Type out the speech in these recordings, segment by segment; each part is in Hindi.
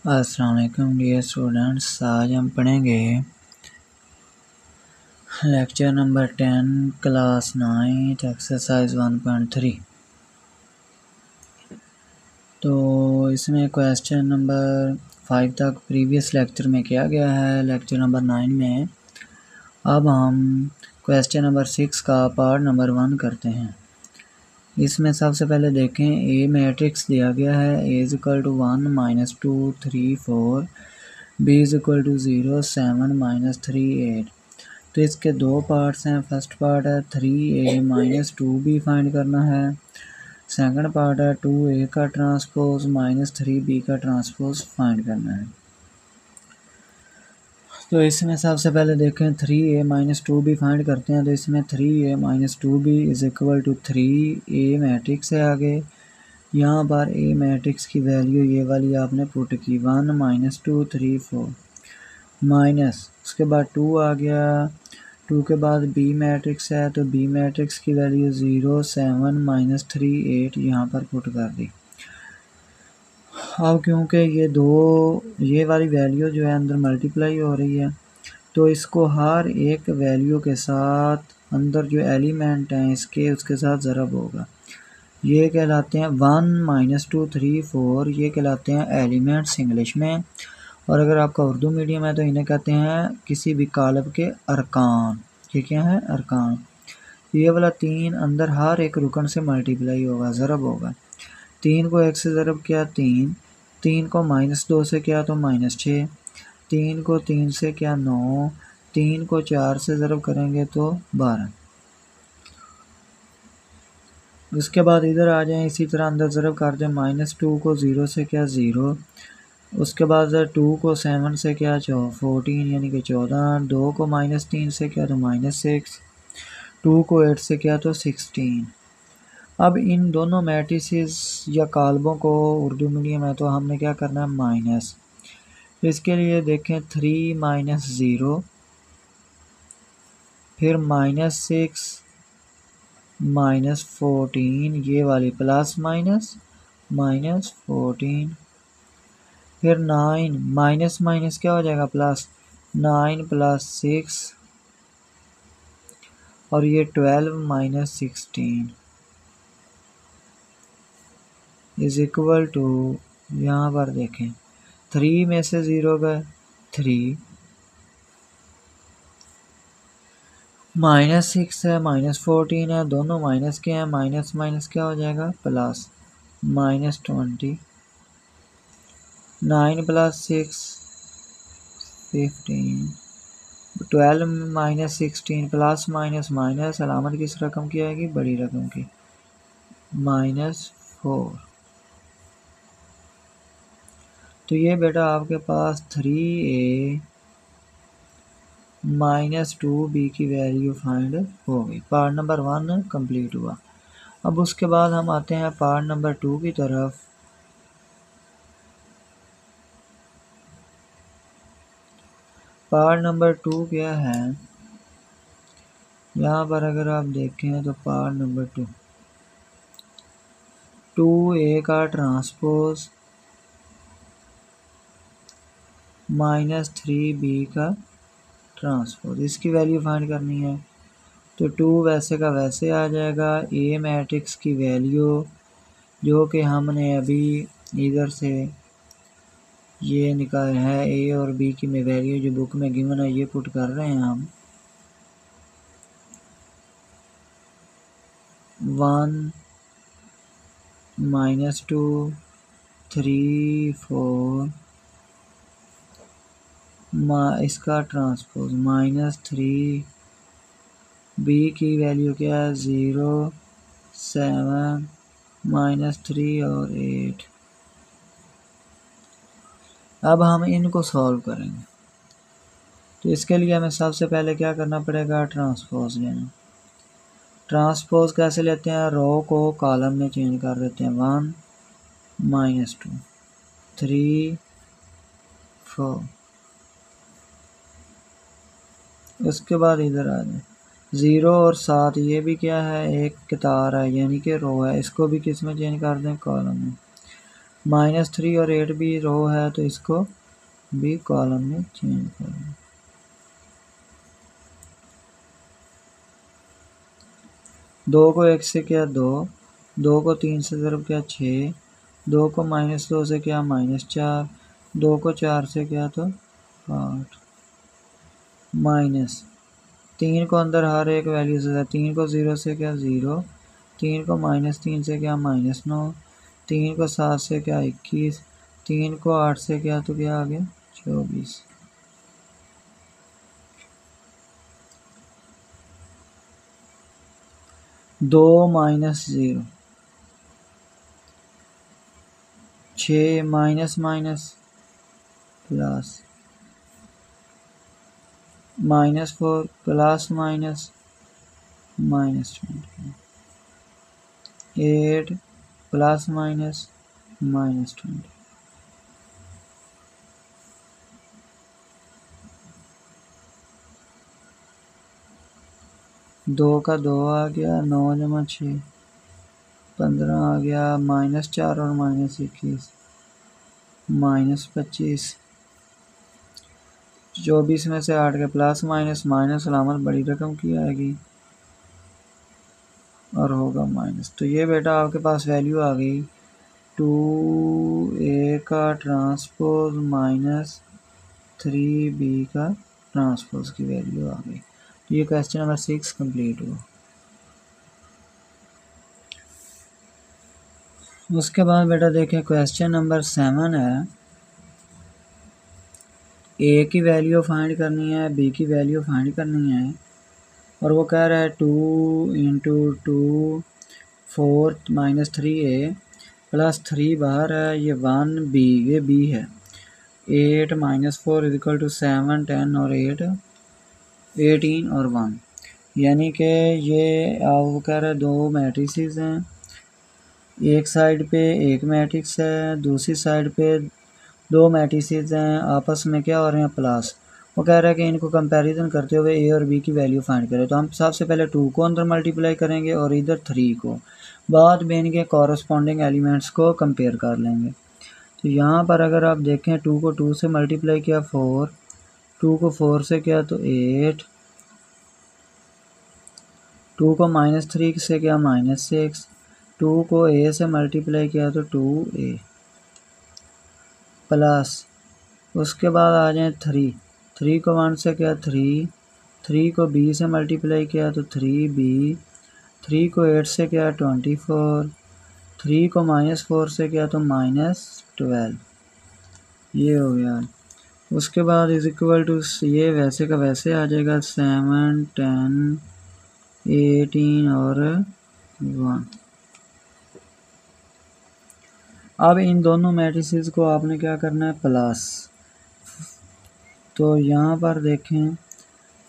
अस्सलाम वालेकुम डियर स्टूडेंट्स। आज हम पढ़ेंगे लेक्चर नंबर 10 क्लास 9 एक्सरसाइज 1.3। तो इसमें क्वेश्चन नंबर 5 तक प्रीवियस लेक्चर में किया गया है। लेक्चर नंबर 9 में अब हम क्वेश्चन नंबर 6 का पार्ट नंबर 1 करते हैं। इसमें सबसे पहले देखें, ए मैट्रिक्स दिया गया है। A is equal to 1 -2 3 4, B is equal to 0 7 -3 8। तो इसके दो पार्ट्स हैं। फर्स्ट पार्ट है 3a - 2b फाइंड करना है। सेकंड पार्ट है 2a का ट्रांसपोज -3b का ट्रांसपोज फाइंड करना है। तो इसमें सबसे पहले देखें 3a - 2b फाइंड करते हैं। तो इसमें 3a - 2b is equal to 3a matrix है। आगे यहाँ पर a मैट्रिक्स की वैल्यू ये वाली आपने पुट की 1 -2 3 4 माइनस, उसके बाद 2 आ गया। 2 के बाद बी मैट्रिक्स है, तो बी मैट्रिक्स की वैल्यू 0 7 -3 8 यहाँ पर पुट कर दी। अब क्योंकि ये वाली वैल्यू जो है अंदर मल्टीप्लाई हो रही है, तो इसको हर एक वैल्यू के साथ अंदर जो एलिमेंट हैं इसके उसके साथ ज़रब होगा। ये कहलाते हैं 1 -2 3 4, ये कहलाते हैं एलिमेंट्स इंग्लिश में। और अगर आपका उर्दू मीडियम है तो इन्हें कहते हैं किसी भी कालब के अरकान। ये क्या है? अरकान। ये वाला 3 अंदर हर एक रुकन से मल्टीप्लाई होगा, ज़रब होगा। 3 को 1 से ज़रब किया 3, 3 को -2 से किया तो -6, 3 को 3 से किया 9, 3 को 4 से ज़रब करेंगे तो 12। उसके बाद इधर आ जाएं, इसी तरह अंदर ज़रब कर दें। -2 को 0 से किया 0, उसके बाद 2 को 7 से किया 14 यानी कि 14, 2 को -3 से किया तो -6, 2 को 8 से किया तो 16। अब इन दोनों मैट्रिसेस या कालबों को उर्दू मीडियम है तो हमने क्या करना है? माइनस। इसके लिए देखें 3 - 0, फिर -6 -14, ये वाली प्लस -14, फिर 9 माइनस माइनस क्या हो जाएगा? प्लस। 9 + 6 और ये 12 - 16 इज इक्वल टू, यहाँ पर देखें 3 में से 0 गए 3, -6 है -14 है, दोनों माइनस के हैं। माइनस माइनस क्या हो जाएगा? प्लस। -20, 9 + 6 15, 12 - 16 प्लस माइनस माइनस, अलामत किस रकम की आएगी? बड़ी रकम की, -4। तो ये बेटा आपके पास 3a - 2b की वैल्यू फाइंड हो गई। पार्ट नंबर 1 कंप्लीट हुआ। अब उसके बाद हम आते हैं पार्ट नंबर 2 की तरफ। पार्ट नंबर 2 क्या है? यहाँ पर अगर आप देखें तो पार्ट नंबर 2a का ट्रांसपोज -3b का ट्रांसपोज, इसकी वैल्यू फाइंड करनी है। तो 2 वैसे का वैसे आ जाएगा। ए मैट्रिक्स की वैल्यू जो कि हमने अभी इधर से ये निकाला है, ए और बी की में वैल्यू जो बुक में गिवन है ये पुट कर रहे हैं हम। 1 -2 3 4 इसका ट्रांसपोज -3, बी की वैल्यू क्या है? 0 7 -3 और 8। अब हम इनको सॉल्व करेंगे। तो इसके लिए हमें सबसे पहले क्या करना पड़ेगा? ट्रांसपोज लेना। ट्रांसपोज कैसे लेते हैं? रो को कॉलम में चेंज कर देते हैं। 1 -2 3 4, उसके बाद इधर आ जाए 0 और 7, ये भी क्या है? एक कतार है यानी कि रो है, इसको भी किस में चेंज कर दें? कॉलम में। -3 और 8 भी रो है तो इसको भी कॉलम में चेंज करें। दो को 1 से किया 2, 2 को 3 से ज़रब किया 6, 2 को -2 से किया -4, 2 को 4 से किया तो 8, माइनस 3 को अंदर हर एक वैल्यू से 3 को 0 से किया 0, 3 को -3 से किया -9, 3 को 7 से किया 21, 3 को 8 से किया तो क्या आ गया 24। दो -0, 6 minus minus plus, -4 plus minus -20, 8 plus minus -20। 2 का 2 आ गया, 9 जमा 6 15 आ गया, -4 और -21 -25। 24 में से 8 के प्लस माइनस माइनस अलामत बड़ी रकम की आएगी और होगा माइनस। तो ये बेटा आपके पास वैल्यू आ गई 2a का ट्रांसपोज -3b का ट्रांसपोज की वैल्यू आ गई। तो ये क्वेश्चन नंबर 6 कंप्लीट हुआ। उसके बाद बेटा देखें क्वेश्चन नंबर 7 है। ए की वैल्यू फाइंड करनी है, बी की वैल्यू फाइंड करनी है और वो कह रहा है 2 × 2 4 -3a प्लस 3 बाहर है, ये 1b, ये b है। 8 -4 = 7 10 और 8 18 और 1, यानी कि ये आप कह रहे हैं दो मैट्रिसेस हैं, एक साइड पे एक मैट्रिक्स है, दूसरी साइड पे दो मैट्रिसेस हैं, आपस में क्या हो रहे हैं प्लस। वो कह रहा है कि इनको कंपैरिजन करते हुए ए और बी की वैल्यू फाइंड करें। तो हम सबसे पहले 2 को अंदर मल्टीप्लाई करेंगे और इधर 3 को, बाद में इनके कॉरस्पॉन्डिंग एलिमेंट्स को कंपेयर कर लेंगे। तो यहाँ पर अगर आप देखें 2 को 2 से मल्टीप्लाई किया 4, 2 को 4 से किया तो 8, 2 को -3 से किया -6, 2 को a से मल्टीप्लाई किया तो 2a प्लस, उसके बाद आ जाए 3, 3 को 1 से किया 3, 3 को b से मल्टीप्लाई किया तो 3b, 3 को 8 से किया 24, 3 को -4 से किया तो -12, ये हो गया। उसके बाद इज इक्वल टू, ये वैसे का वैसे आ जाएगा 7 10 18 और 1। अब इन दोनों मैट्रिसेस को आपने क्या करना है प्लस। तो यहाँ पर देखें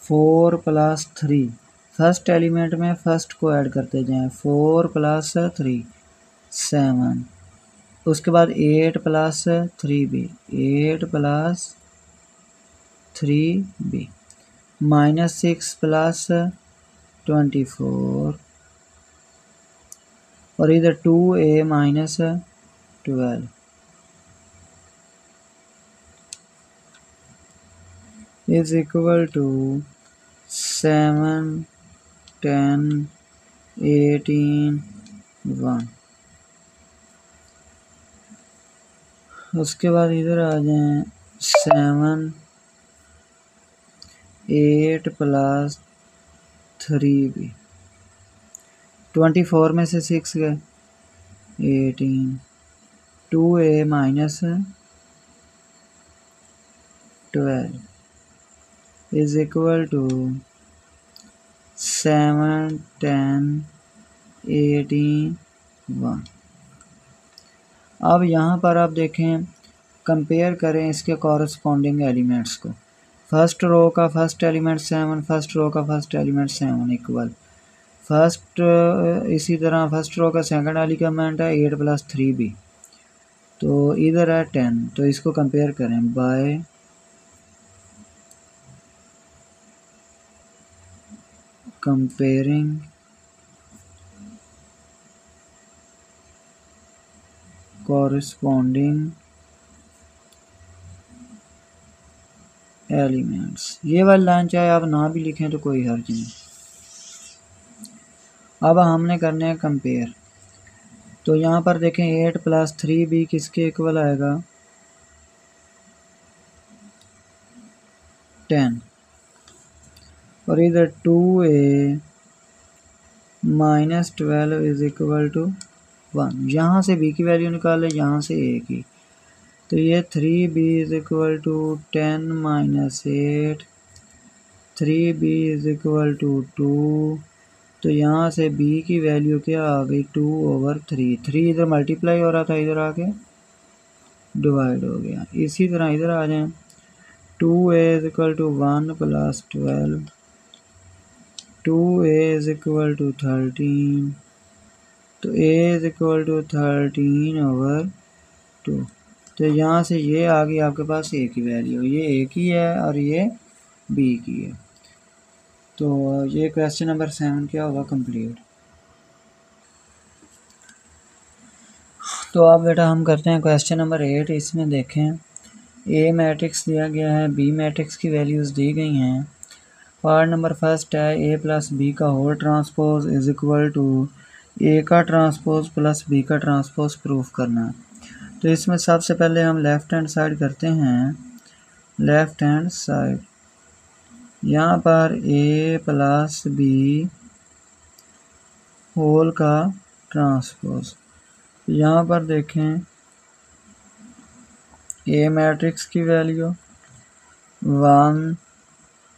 4 + 3, फर्स्ट एलिमेंट में फर्स्ट को ऐड करते जाएं, 4 + 3 7, उसके बाद 8 + 3b, 8 + 3b, -6 + 24 और इधर 2a - 12 इज इक्वल टू 7 10 18 1। उसके बाद इधर आ जाएं 7 8 + 3b, 24 में से 6 गए 18, 2a - 12 इज इक्वल टू 7 10 18 1। अब यहाँ पर आप देखें कंपेयर करें इसके कॉरस्पॉन्डिंग एलिमेंट्स को। फर्स्ट रो का फर्स्ट एलिमेंट 7, फर्स्ट रो का फर्स्ट एलिमेंट 7 इक्वल, फर्स्ट इसी तरह फर्स्ट रो का सेकंड एलिमेंट है 8 + 3b, तो इधर है 10, तो इसको कंपेयर करें बाय कंपेयरिंग कॉरस्पॉन्डिंग एलिमेंट्स। ये वाली लाइन चाहे आप ना भी लिखें तो कोई हर्ज नहीं। अब हमने करने हैं कंपेयर। तो यहाँ पर देखें 8 + 3b किसके इक्वल आएगा 10, और इधर 2a - 12 इज इक्वल टू 1। यहाँ से b की वैल्यू निकाले, यहाँ से a की, तो ये 3b is equal to 10 - 8, 3b is equal to 2। तो यहाँ से b की वैल्यू क्या आ गई 2/3। 3 इधर मल्टीप्लाई हो रहा था, इधर आके डिवाइड हो गया। इसी तरह इधर आ जाएं, 2a is equal to 1 + 12, 2a is equal to 13, तो a इज इक्वल टू 13/2। तो यहाँ से ये आ गई आपके पास a की वैल्यू, ये a की है और ये b की है। तो ये क्वेश्चन नंबर 7 क्या होगा कंप्लीट। तो अब बेटा हम करते हैं क्वेश्चन नंबर 8। इसमें देखें a मैट्रिक्स दिया गया है, b मैट्रिक्स की वैल्यूज़ दी गई हैं। पार्ट नंबर फर्स्ट है a + b का whole transpose is equal to a का ट्रांसपोज + b का ट्रांसपोज प्रूफ करना। तो इसमें सबसे पहले हम लेफ़्ट हैंड साइड करते हैं। लेफ़्ट हैंड साइड, यहाँ पर a + b होल का ट्रांसपोज। यहाँ पर देखें a मैट्रिक्स की वैल्यू 1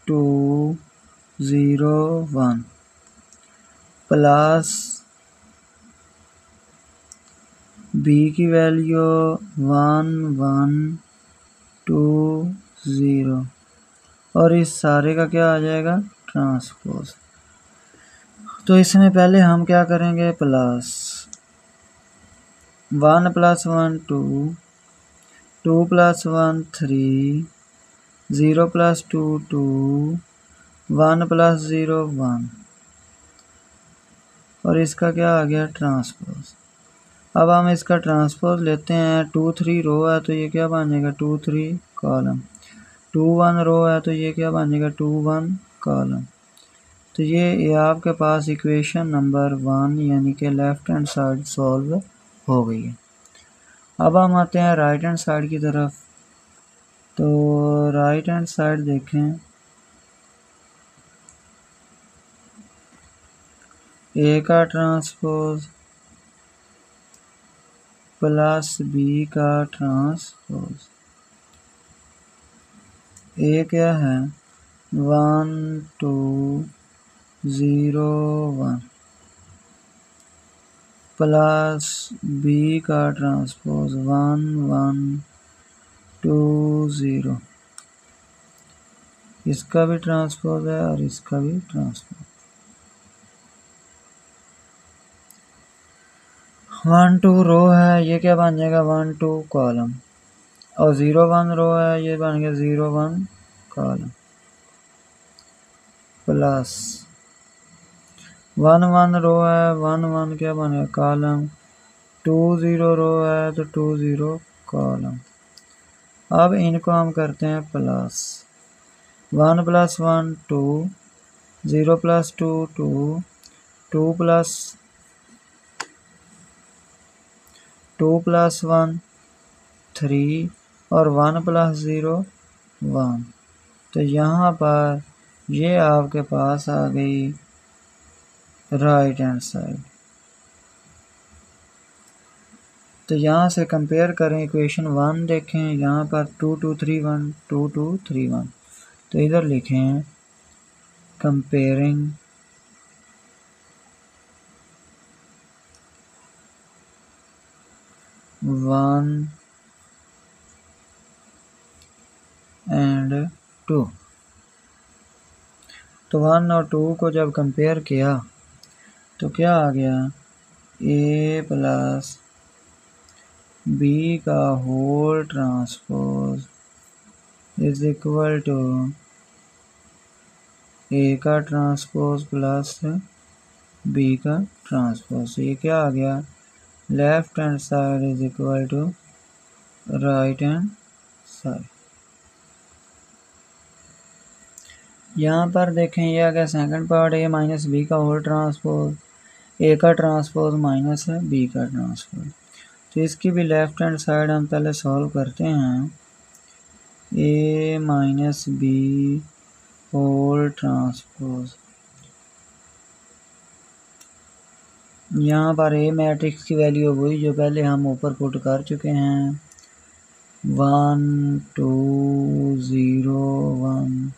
2 0 1 प्लस b की वैल्यू 1 1 2 0, और इस सारे का क्या आ जाएगा ट्रांसपोज। तो इसमें पहले हम क्या करेंगे प्लस 1 + 1 2, 2 + 1 3, 0 + 2 2, 1 + 0 1, और इसका क्या आ गया ट्रांसपोज। अब हम इसका ट्रांसपोज लेते हैं। 2 3 रो है तो ये क्या बन जाएगा 2 3 कॉलम, 2 1 रो है तो ये क्या बन जाएगा 2 1 कॉलम। तो ये आपके पास इक्वेशन नंबर 1 यानी कि लेफ़्ट हैंड साइड सॉल्व हो गई है। अब हम आते हैं राइट हैंड साइड की तरफ। तो राइट हैंड साइड देखें, a का ट्रांसपोज प्लस b का ट्रांसपोज। a क्या है 1 2 0 1 प्लस b का ट्रांसपोज 1 1 2 0, इसका भी ट्रांसपोज है और इसका भी ट्रांसपोज। 1 2 रो है, ये क्या बन जाएगा 1 2 कॉलम, और 0 1 रो है, ये बन गया 0 1 कॉलम, प्लस 1 1 रो है, 1 1 क्या बनेगा कॉलम, 2 0 रो है तो 2 0 कॉलम। अब इनको हम करते हैं प्लस 1 + 1 2, 0 + 2 2, 2 + 1 3, और 1 + 0 1। तो यहाँ पर ये आपके पास आ गई राइट हैंड साइड। तो यहाँ से कंपेयर करें इक्वेशन 1 देखें, यहाँ पर 2 2 3 1 2 2 3 1, तो इधर लिखें कंपेयरिंग 1 and 2। तो 1 और 2 को जब कंपेयर किया तो क्या आ गया a + b का whole transpose is equal to a का ट्रांसपोज प्लस b का ट्रांसपोज। ये क्या आ गया left hand side is equal to right hand side. यहाँ पर देखें ये आ गया second part, A minus B का होल ट्रांसपोज, ए का ट्रांसपोज माइनस है बी का ट्रांसपोज। तो इसकी भी लेफ्ट हैंड साइड हम पहले सॉल्व करते हैं। ए माइनस बी होल ट्रांसपोज, यहाँ पर ए मैट्रिक्स की वैल्यू वही जो पहले हम ऊपर पुट कर चुके हैं, 1 2 0 1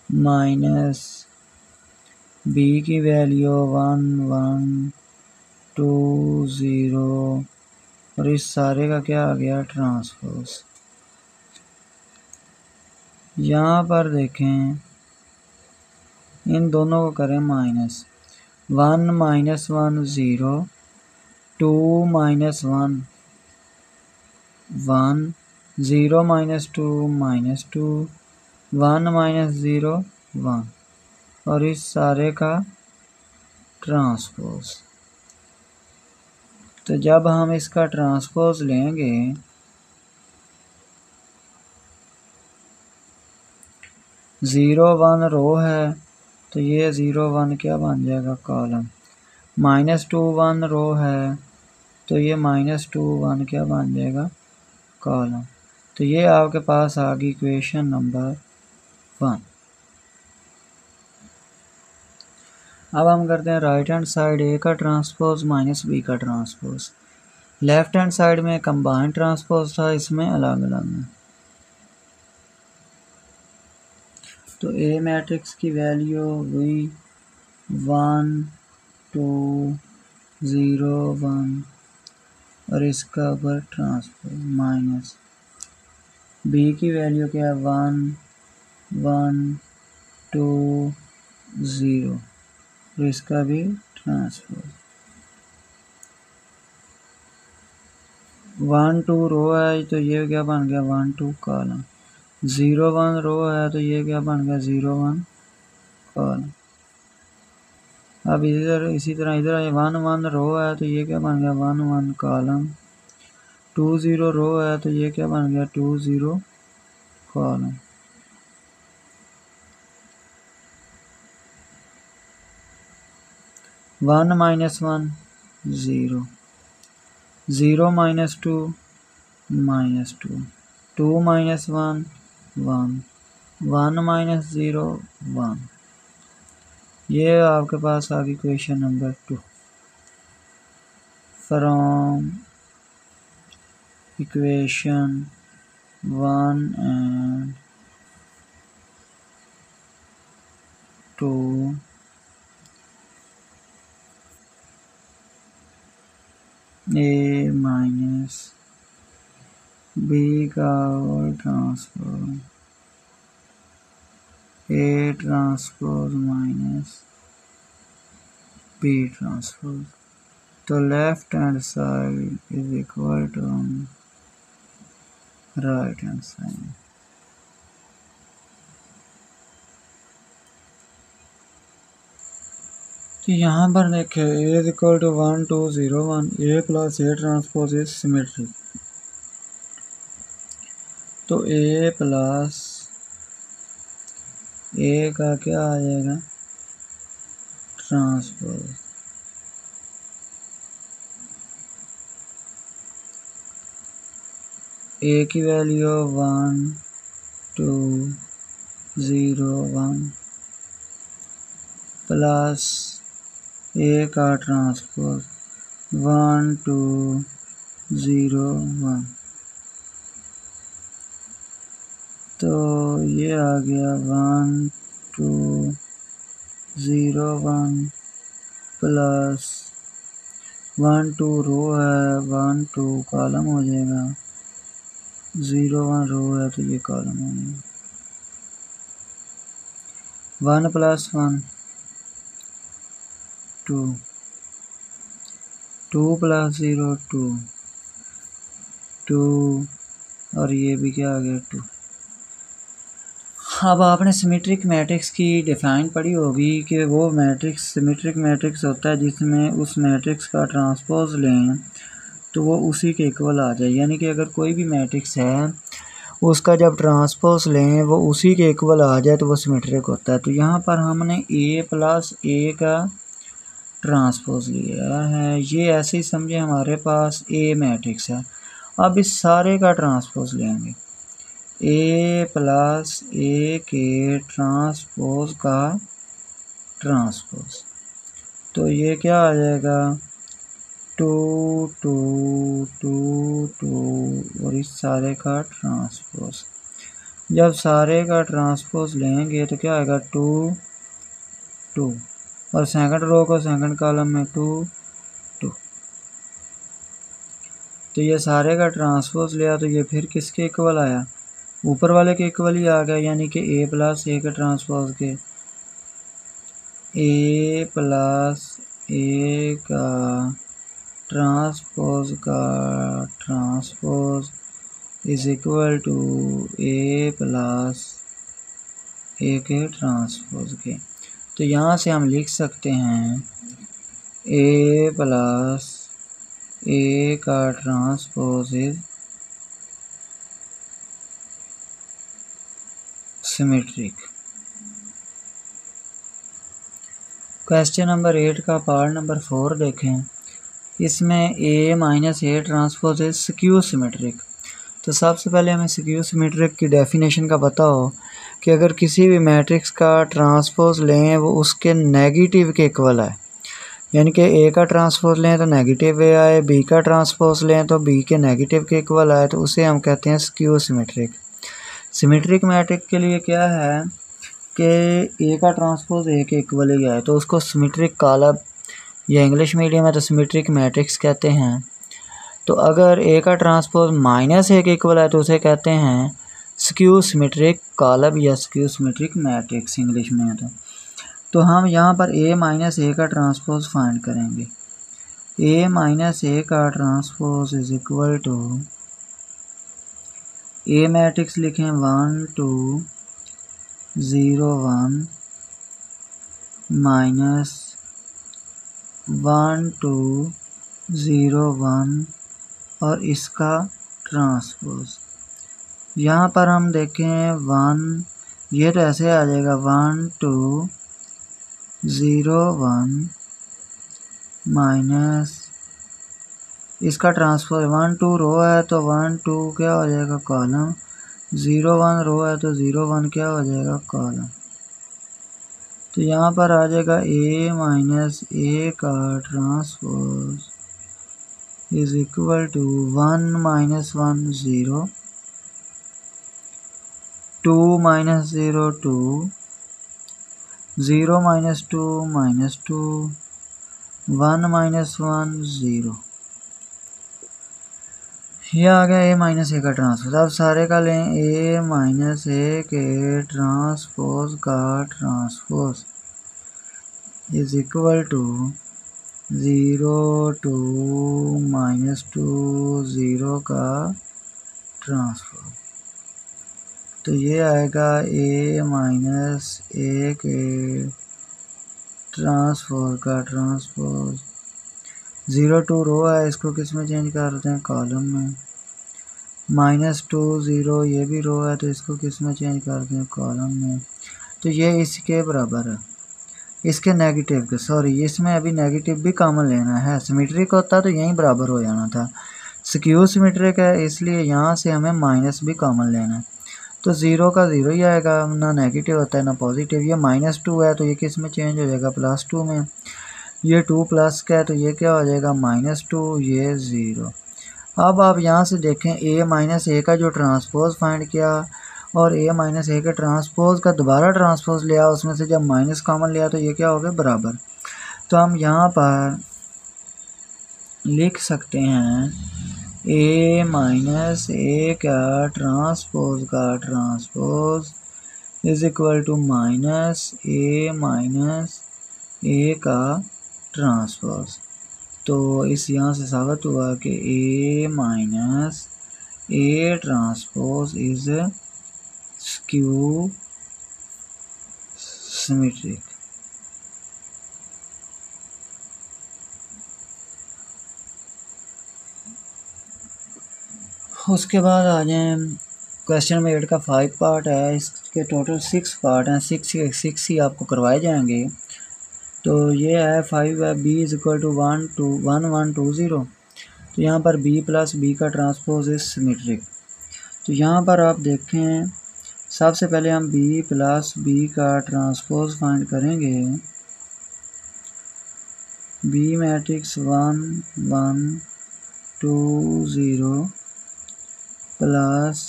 माइनस बी की वैल्यू 1 1 2 0 और इस सारे का क्या आ गया ट्रांसपोज। यहाँ पर देखें इन दोनों को करें minus, 1 minus 1 0 2 minus 1 1 0 minus 2 minus 2 1 minus 0 1 और इस सारे का ट्रांसपोज। तो जब हम इसका ट्रांसपोज लेंगे 0 1 रो है तो ये 0 1 क्या बन जाएगा कॉलम, माइनस 2 1 रो है तो ये माइनस 2 1 क्या बन जाएगा कॉलम। तो ये आपके पास आ गई इक्वेशन नंबर 1। अब हम करते हैं राइट हैंड साइड, ए का ट्रांसपोज माइनस बी का ट्रांसपोज। लेफ्ट हैंड साइड में कंबाइंड ट्रांसपोज था, इसमें अलग अलग है। तो ए मैट्रिक्स की वैल्यू हुई 1 2 0 1 और इसका ऊपर ट्रांसपोज माइनस बी की वैल्यू क्या है 1 1 2 0 और इसका भी ट्रांसपोज। 1 2 रो है तो ये क्या बन गया 1 2 कॉलम, 0 1 रो है तो ये क्या बन गया 0 1 कॉलम। अब इधर इसी तरह इधर 1 1 रो है तो ये क्या बन गया 1 1 कॉलम, 2 0 रो है तो ये क्या बन गया 2 0 column. One minus 1 0 0 minus 2 minus 2 2 minus 1 1 1 minus 0 1। ये आपके पास आ गई question number 2 from equation 1 and 2 A minus B का whole transpose, A transpose minus B transpose. तो left hand side is equal to right hand side. तो यहाँ पर देखें A is equal to 1 2 0 1 A plus A transpose is symmetric. तो ए प्लस ए का क्या आ जाएगा ट्रांसपोज, ए की वैल्यू 1 2 0 1 प्लस ए का ट्रांसपोज 1 2 0 1। तो ये आ गया 1 2 0 1 प्लस 1 2 रो है 1 2 कॉलम हो जाएगा, 0 1 रो है तो ये कॉलम हो जाएगा। 1 प्लस 1 2 2 प्लस 0 2 2 और ये भी क्या आ गया 2। अब आपने सिमेट्रिक मैट्रिक्स की डिफ़ाइन पढ़ी होगी कि वो मैट्रिक्स सिमेट्रिक मैट्रिक्स होता है जिसमें उस मैट्रिक्स का ट्रांसपोज लें तो वो उसी के इक्वल आ जाए। यानी कि अगर कोई भी मैट्रिक्स है उसका जब ट्रांसपोज लें वो उसी के इक्वल आ जाए तो वो सिमेट्रिक होता है। तो यहाँ पर हमने a प्लस a का ट्रांसपोज लिया है। ये ऐसे ही समझे हमारे पास a मैट्रिक्स है। अब इस सारे का ट्रांसपोज लेंगे a प्लस a के ट्रांसपोज का ट्रांसपोज, तो ये क्या आ जाएगा 2 2 2 2 और इस सारे का ट्रांसपोज। जब सारे का ट्रांसपोज लेंगे तो क्या आएगा 2 2 और सेकंड रो को सेकंड कॉलम में 2 2। तो ये सारे का ट्रांसपोज लिया तो ये फिर किसके इक्वल आया, ऊपर वाले के इक्वल ही आ गया। यानी कि a प्लस a के ट्रांसपोज के a प्लस a का ट्रांसपोज का transpose is equal to a plus a के ट्रांसपोज के। तो यहाँ से हम लिख सकते हैं a प्लस a का transpose is symmetric. Question number 8 का पार्ट नंबर 4 देखें। इसमें a minus a transpose is skew symmetric. तो सबसे पहले हमें स्क्यू सिमेट्रिक की डेफिनेशन का पता हो कि अगर किसी भी मैट्रिक्स का ट्रांसपोज लें वो उसके नेगेटिव के इक्वल है। यानी कि a का ट्रांसपोज लें तो नेगेटिव a आए, b का ट्रांसपोज लें तो b के नेगेटिव के इक्वल आए, तो उसे हम कहते हैं स्क्यू सिमेट्रिक। सिमेट्रिक मैट्रिक्स के लिए क्या है कि a का ट्रांसपोज a के इक्वल ही आए तो उसको सिमेट्रिक कॉलम या इंग्लिश मीडियम में तो सिमेट्रिक मैट्रिक्स कहते हैं। तो अगर a का ट्रांसपोज माइनस a के इक्वल है तो उसे कहते हैं स्क्यू सिमेट्रिक कॉलम या स्क्यू सिमेट्रिक मैट्रिक्स इंग्लिश में। तो हम यहाँ पर a माइनस a का ट्रांसपोज फाइंड करेंगे। a माइनस a का transpose is equal to a matrix लिखें 1 2 0 1 माइनस 1 2 0 1 और इसका ट्रांसपोज। यहाँ पर हम देखें 1, ये तो ऐसे आ जाएगा 1 2 0 1 माइनस इसका ट्रांसपोज 1 2 रो है तो 1 2 क्या हो जाएगा कॉलम, 0 1 रो है तो 0 1 क्या हो जाएगा कॉलम। तो यहाँ पर आ जाएगा a माइनस a का transpose is equal to 1 minus 1 0 2 minus 0 2 0 minus 2 minus 2 1 minus 1 0। ये आ गया a माइनस a का ट्रांसपोज। अब सारे का लें a माइनस a के ट्रांसपोज का transpose is equal to 0 2 minus 2 0 का ट्रांसपोज। तो ये आएगा a माइनस a के ट्रांसपोज का ट्रांसपोज। 0 2 रो है, इसको किस में चेंज करते हैं कॉलम में। माइनस 2 0 ये भी रो है तो इसको किस में चेंज करते हैं कॉलम में। तो ये इसके बराबर है, इसके नेगेटिव के, सॉरी इसमें अभी नेगेटिव भी कॉमन लेना है। सिमेट्रिक होता तो यहीं बराबर हो जाना था। स्क्यू सिमेट्रिक है इसलिए यहाँ से हमें माइनस भी कॉमन लेना है। तो 0 का 0 ही आएगा, ना नेगेटिव होता है ना पॉजिटिव। ये माइनस 2 है तो ये किस में चेंज हो जाएगा प्लस 2 में। ये 2 प्लस का है तो ये क्या हो जाएगा माइनस 2, ये 0। अब आप यहाँ से देखें a माइनस a का जो ट्रांसपोज फाइंड किया और a माइनस a के ट्रांसपोज का दोबारा ट्रांसपोज लिया, उसमें से जब माइनस कॉमन लिया तो ये क्या हो गया बराबर। तो हम यहाँ पर लिख सकते हैं a माइनस a का transpose is equal to minus a का ट्रांसपोज। तो इस यहाँ से साबित हुआ कि a minus a transpose is skew symmetric. उसके बाद आ जाए क्वेश्चन नंबर 8 का 5 पार्ट है, इसके टोटल 6 पार्ट हैं, 6 ही आपको करवाए जाएंगे। तो ये है 5 है, b इज इक्वल टू 1 1 2 0। तो यहाँ पर b प्लस b का ट्रांसपोज इज सिमेट्रिक। तो यहाँ पर आप देखें, सबसे पहले हम b प्लस b का ट्रांसपोज फाइंड करेंगे। b मैट्रिक्स 1 1 2 0 प्लस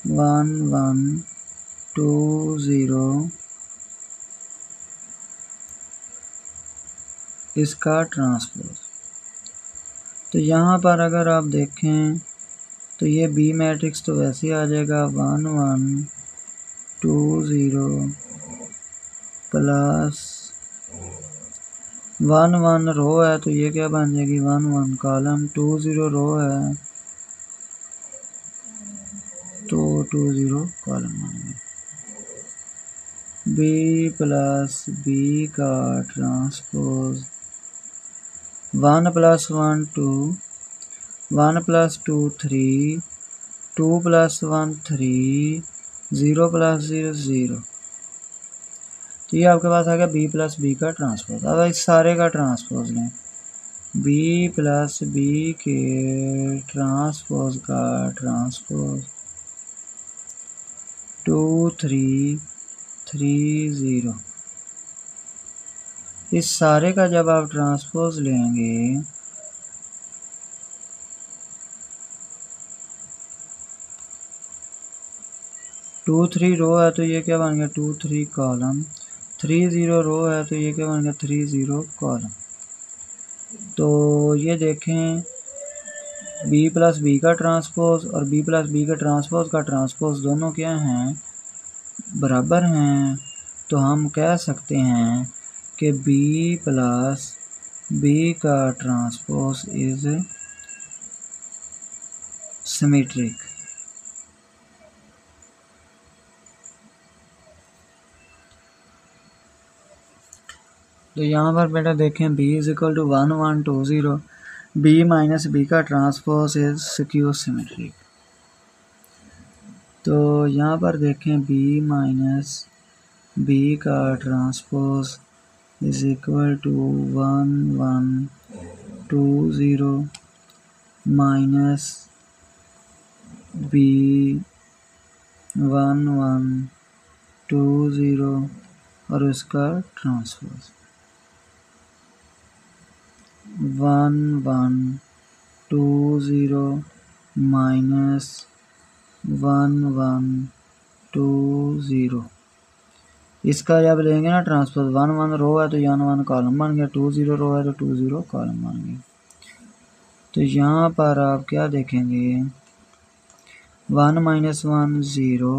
1 1 2 0 इसका ट्रांसपोज। तो यहाँ पर अगर आप देखें तो ये बी मैट्रिक्स तो वैसे ही आ जाएगा 1 1 2 0 प्लस 1 1 रो है, तो ये क्या बन जाएगी 1 1 कॉलम, 2 0 रो है तो 2 0 कॉलम बन गया। बी प्लस बी का transpose 1 plus 1 2 1 plus 2 3 2 plus 1 3 0 plus 0 0। तो ये आपके पास आ गया बी प्लस बी का ट्रांसपोज। अब इस सारे का ट्रांसपोज लें, बी प्लस बी के ट्रांसपोज का ट्रांसपोज 2 3 3 0। इस सारे का जब आप ट्रांसपोज लेंगे टू 3 रो है तो ये क्या बन गया 2 3 कॉलम, 3 0 रो है तो ये क्या बन गया 3 0 कॉलम। तो ये देखें b प्लस बी का ट्रांसपोज और b प्लस बी के ट्रांसपोज का ट्रांसपोज दोनों क्या हैं, बराबर हैं। तो हम कह सकते हैं कि b प्लस बी का ट्रांसपोज इज सिमेट्रिक। तो यहाँ पर बेटा देखें b is equal to 1 1 2 0, b minus B का ट्रांसपोज इज स्क्यू सिमेट्रिक। तो यहाँ पर देखें b माइनस बी का transpose is equal to 1 1 2 0 minus B 1 1 2 0 और उसका ट्रांसपोज 1 1 2 0 माइनस 1 1 2 0। इसका जब लेंगे ना ट्रांसपोज, 1 1 रो है तो 1 1 कॉलम बन गया, 2 0 रो है तो 2 0 कॉलम बन गया। तो यहाँ पर आप क्या देखेंगे 1 minus 1 0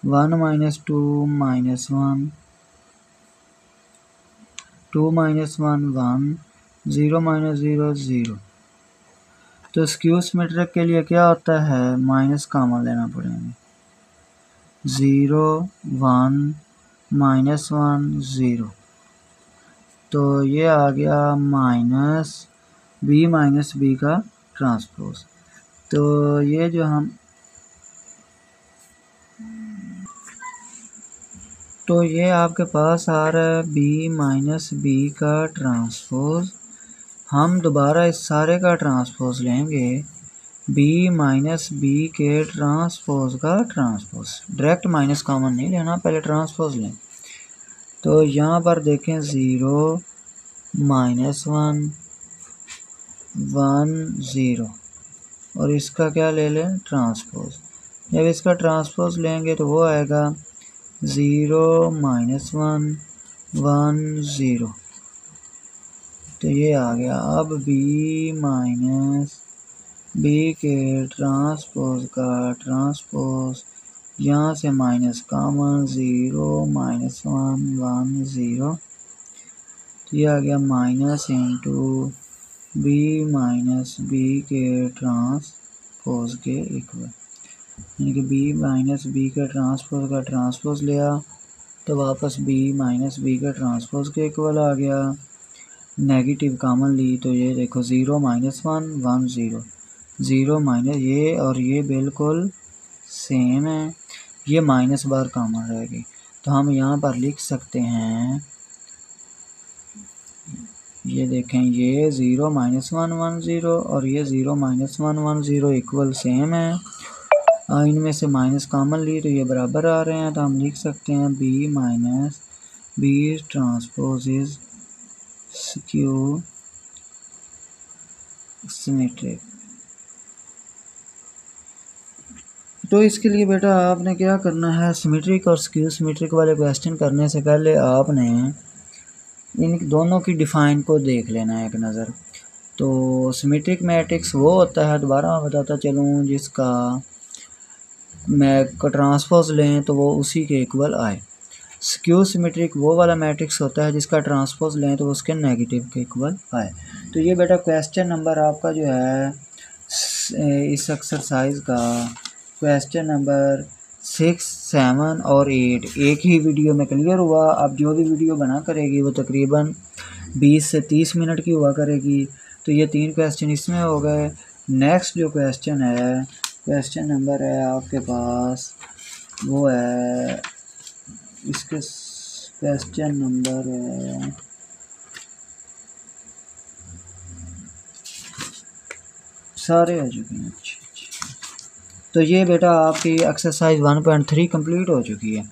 1 minus 2 minus 1 2 minus 1 1 0 minus 0 0। तो स्क्यू सिमेट्रिक के लिए क्या होता है, माइनस कॉमन लेना पड़ेंगे, 0 1 माइनस 1 0। तो ये आ गया माइनस बी का ट्रांसपोज। तो ये जो हम तो ये आपके पास आ रहा है b माइनस बी का ट्रांसपोज। हम दोबारा इस सारे का ट्रांसपोज लेंगे, b माइनस बी के ट्रांसपोज का ट्रांसपोज। डायरेक्ट माइनस कॉमन नहीं लेना, पहले ट्रांसपोज लें। तो यहाँ पर देखें 0 माइनस 1 1 0 और इसका क्या ले लें ट्रांसपोज। जब इसका ट्रांसपोज लेंगे तो वो आएगा 0 माइनस 1 1 0। तो ये आ गया। अब b माइनस बी के ट्रांसपोज का ट्रांसपोज, यहाँ से माइनस कॉमन 0 माइनस 1 1 0। तो ये आ गया minus into B minus B के ट्रांसपोज के इक्वल, यानी कि b माइनस बी के ट्रांसपोज का ट्रांसपोज लिया तो वापस बी माइनस बी का ट्रांसपोज के इक्वल आ गया। नेगेटिव कॉमन ली तो ये देखो 0 माइनस 1 1 0 0 माइनस ये और ये बिल्कुल सेम है, ये माइनस बार कॉमन रहेगी। तो हम यहाँ पर लिख सकते हैं, ये देखें ये 0 माइनस 1 1 0 और ये 0 माइनस 1 1 0 इक्वल सेम है। इनमें से माइनस कॉमन ली तो ये बराबर आ रहे हैं, तो हम लिख सकते हैं B minus B transpose is skew symmetric. तो इसके लिए बेटा आपने क्या करना है, सिमेट्रिक और स्क्यू सिमेट्रिक वाले क्वेश्चन करने से पहले आपने इन दोनों की डिफ़ाइन को देख लेना है एक नज़र। तो सिमेट्रिक मैट्रिक्स वो होता है, दोबारा मैं बताता चलूँ, जिसका मैं का ट्रांसपोज लें तो वो उसी के इक्वल आए। स्क्यू सिमेट्रिक वो वाला मैट्रिक्स होता है जिसका ट्रांसपोज लें तो उसके नेगेटिव के इक्वल आए। तो ये बेटा क्वेश्चन नंबर आपका जो है इस एक्सरसाइज का क्वेश्चन नंबर 6, 7 और 8 एक ही वीडियो में क्लियर हुआ। अब जो भी वीडियो बना करेगी वो तकरीबन 20 से 30 मिनट की हुआ करेगी। तो ये 3 क्वेश्चन इसमें हो गए। नेक्स्ट जो क्वेश्चन है, क्वेश्चन नंबर है आपके पास वो है, इसके क्वेश्चन नंबर है सारे आ चुके हैं। तो ये बेटा आपकी एक्सरसाइज 1.3 कंप्लीट हो चुकी है।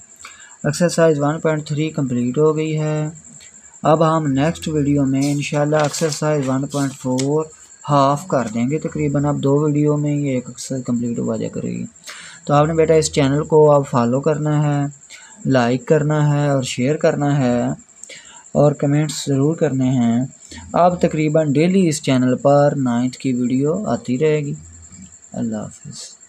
एक्सरसाइज 1.3 कंप्लीट हो गई है। अब हम नेक्स्ट वीडियो में इंशाल्लाह एक्सरसाइज 1.4 हाफ कर देंगे तकरीबन। अब 2 वीडियो में ये एक एक्सरसाइज कंप्लीट हो जाया करेगी। तो आपने बेटा इस चैनल को आप फॉलो करना है, लाइक करना है और शेयर करना है और कमेंट्स ज़रूर करने हैं। अब तकरीबन डेली इस चैनल पर 9th की वीडियो आती रहेगी। अल्लाह हाफ़िज़।